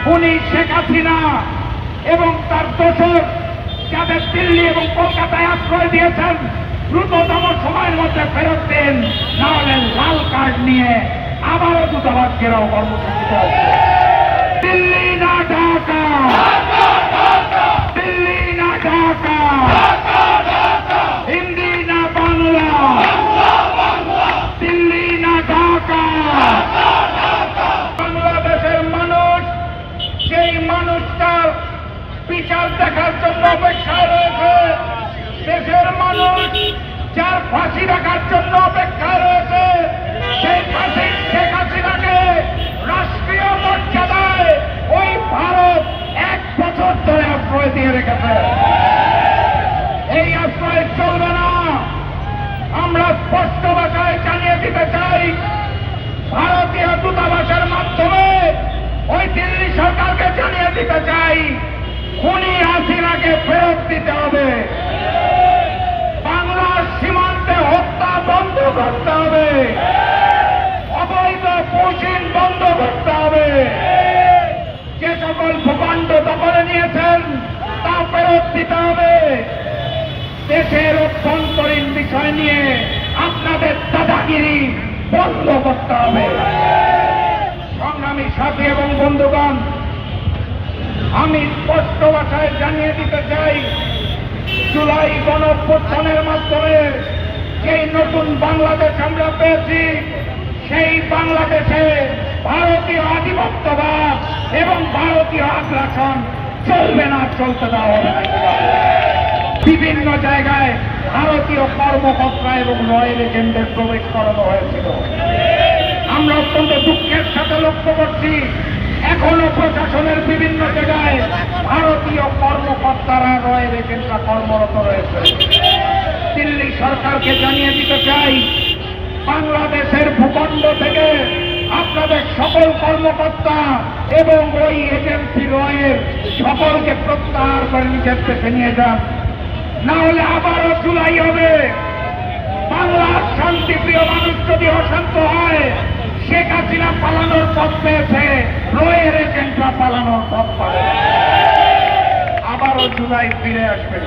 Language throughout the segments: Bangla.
খুনি শেখ হাসিনা এবং তার দোসর যাদের দিল্লি এবং কলকাতায় আশ্রয় দিয়েছেন দ্রুততম সময়ের মধ্যে ফেরত দিন, না হলে লাল কার্ড নিয়ে আবারও দূতাবাস ঘেরাও কর্মসূচিতে আসবে। দিল্লি না ঢাকা, দিল্লি না ঢাকা, হিন্দি না বাংলা, দিল্লি না ঢাকা। বাংলাদেশের মানুষ সেই মানুষটার বিচার দেখার জন্য অপেক্ষায় রয়েছে। দেশের মানুষ যার ফাঁসি রাখার জন্য অপেক্ষায় রয়েছে, সেই ফাঁসি শেখ হাসিনাকে রাষ্ট্রীয় মর্যাদায় ওই ভারত 1 বছর ধরে আশ্রয় দিয়ে রেখেছে। এই আশ্রয় চলবে না। আমরা স্পষ্ট ভাষায় জানিয়ে দিতে চাই, ভারতীয় দূতাবাসের মাধ্যমে ওই দিল্লি সরকারকে জানিয়ে দিতে চাই, খুনি হাসিনাকে ফেরত দিতে হবে। বাংলার সীমান্তে হত্যা বন্ধ করতে হবে, অবৈধ পুঁজিন বন্ধ করতে হবে। যে সকল ভূখণ্ড দখলে নিয়েছেন তা ফেরত দিতে হবে। দেশের অভ্যন্তরীণ বিষয় নিয়ে আপনাদের দাদাগিরি বন্ধ করতে হবে। সংগ্রামী সাথী এবং বন্ধুগণ, আমি স্পষ্ট ভাষায় জানিয়ে দিতে চাই, জুলাই গণঅভ্যুত্থানের মাধ্যমে যেই নতুন বাংলাদেশ আমরা পেয়েছি, সেই বাংলাদেশে ভারতীয় আধিপত্যবাদ এবং ভারতীয় আগ্রাসন চলবে না, চলতে দেওয়া হবে না। বিভিন্ন জায়গায় ভারতীয় কর্মকর্তা এবং রয়্যাল এজেন্টদের প্রবেশ করানো হয়েছিল। আমরা অত্যন্ত দুঃখের সাথে লক্ষ্য করছি, এখনো প্রশাসনের বিভিন্ন জায়গায় ভারতীয় কর্মকর্তারা রয়্যাল এজেন্টরা কর্মরত রয়েছে। দিল্লি সরকারকে জানিয়ে দিতে চাই, বাংলাদেশের ভূখণ্ড থেকে আপনাদের সকল কর্মকর্তা এবং ওই এজেন্সি রয়ের সকলকে প্রত্যাহার করে নিজের দেশে নিয়ে যান, না হলে আবারও জুলাই হবে। বাংলার শান্তিপ্রিয় মানুষ যদি অশান্ত হয়, শেখ হাসিনা পালানোর পথ পেয়েছে, রয়ের এজেন্টরা পালানোর পথ পাবে, আবারও জুলাই ফিরে আসবে।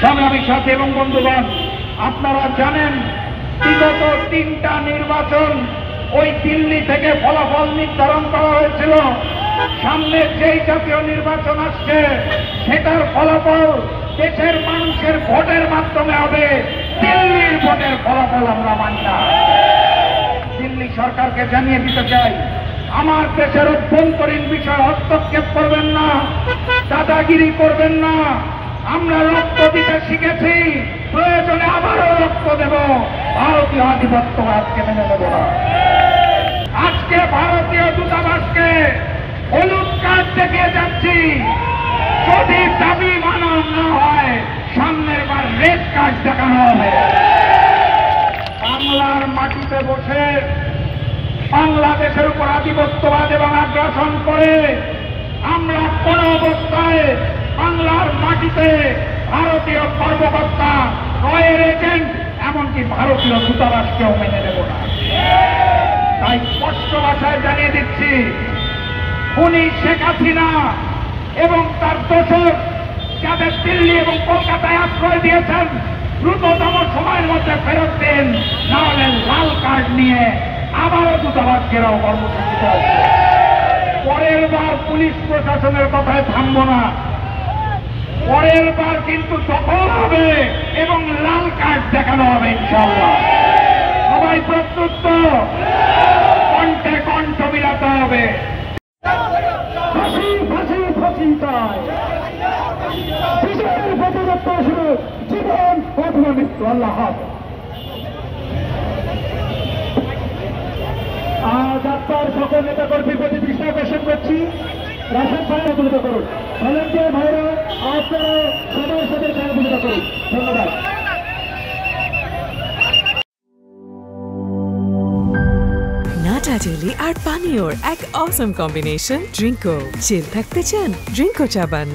সংগ্রামী সাথী এবং বন্ধুগণ, আপনারা জানেন বিগত 3টা নির্বাচন ওই দিল্লি থেকে ফলাফল নির্ধারণ করা হয়েছিল। সামনে যেই জাতীয় নির্বাচন আসছে সেটার ফলাফল দেশের মানুষের ভোটের মাধ্যমে হবে। দিল্লির ভোটের ফলাফল আমরা মানি না। দিল্লি সরকারকে জানিয়ে দিতে চাই, আমার দেশের অভ্যন্তরীণ বিষয়ে হস্তক্ষেপ করবেন না, দাদাগিরি করবেন না। আমরা রক্ত দিতে শিখেছি, প্রয়োজনে আবারও রক্ত দেব। ভারতীয় আধিপত্যবাদকে মেনে নেব না। আজকে ভারতীয় দূতাবাসকে হলুদ কার্ড দেখিয়ে যাচ্ছি, যদি দাবি মানা না হয় সামনের বার রেড কার্ড দেখানো হবে। বাংলার মাটিতে বসে বাংলাদেশের উপর আধিপত্যবাদ এবং আগ্রাসন করে আমরা কোন অবস্থায় বাংলার মাটিতে ভারতীয় কর্মকর্তা, রয়্যাল এজেন্ট, এমনকি ভারতীয় দূতাবাসকেও মেনে নেব না। তাই স্পষ্ট ভাষায় জানিয়ে দিচ্ছি, খুনি শেখ হাসিনা এবং তার দোসর যাদের দিল্লি এবং কলকাতায় আশ্রয় দিয়েছেন দ্রুততম সময়ের মধ্যে ফেরত দিন, না হলে লাল কার্ড নিয়ে আবারও দূতাবাস ঘেরাও কর্মসূচিতে আসবে। পরের বার পুলিশ প্রশাসনের কথায় থামব না। পরের বার কিন্তু দখল হবে এবং লাল কার্ড দেখানো হবে ইনশাআল্লাহ। সবাই প্রস্তুত তো? কণ্ঠে কণ্ঠ মিলাতে হবে। ফাঁসি ফাঁসি ফাঁসি চাই, বিজয়ের পথযাত্রা শুরু, জীবন অথবা মৃত্যু। আল্লাহ হাফেজ। যাত্রার সকল নেতা কর্মীর প্রতি দৃষ্টি আকর্ষণ করছি, রাশেদ ভাইয়ের সহযোগিতা করুন। ভলেন্টিয়ার ভাইরা আপনারা সবার সাথে সহযোগিতা করুন। ধন্যবাদ। নাটা ডেইলি আর পানীয়র এক অসম কম্বিনেশন ড্রিঙ্কো। চিল থাকতে চান? ড্রিঙ্কো চাবান।